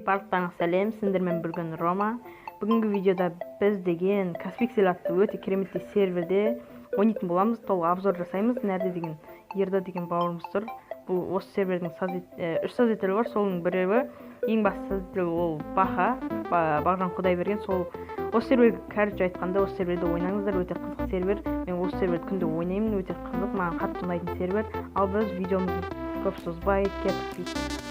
Барлықтарыңызға сәлем, сіздермен бірге Рома. Бүгінгі видеода біз деген Caspixel атты өте кереметтей серверде ойнайтын боламыз. Толық обзор жасаймыз. Нәрде деген Ерда деген бауырымыз тұр. Бұл осы сервердің үш создателі бар. Соның біреуі, ең басты создателі ол Бағжан Құдайберген. Сол осы серверге короче айтқанда, осы серверде ойнаңыздар, өте қызық сервер. Мен осы серверді күнде ойнаймын, өте қызық, маған қатты ұнайтын сервер. Ал біз видеомызды көп созбай кеттік.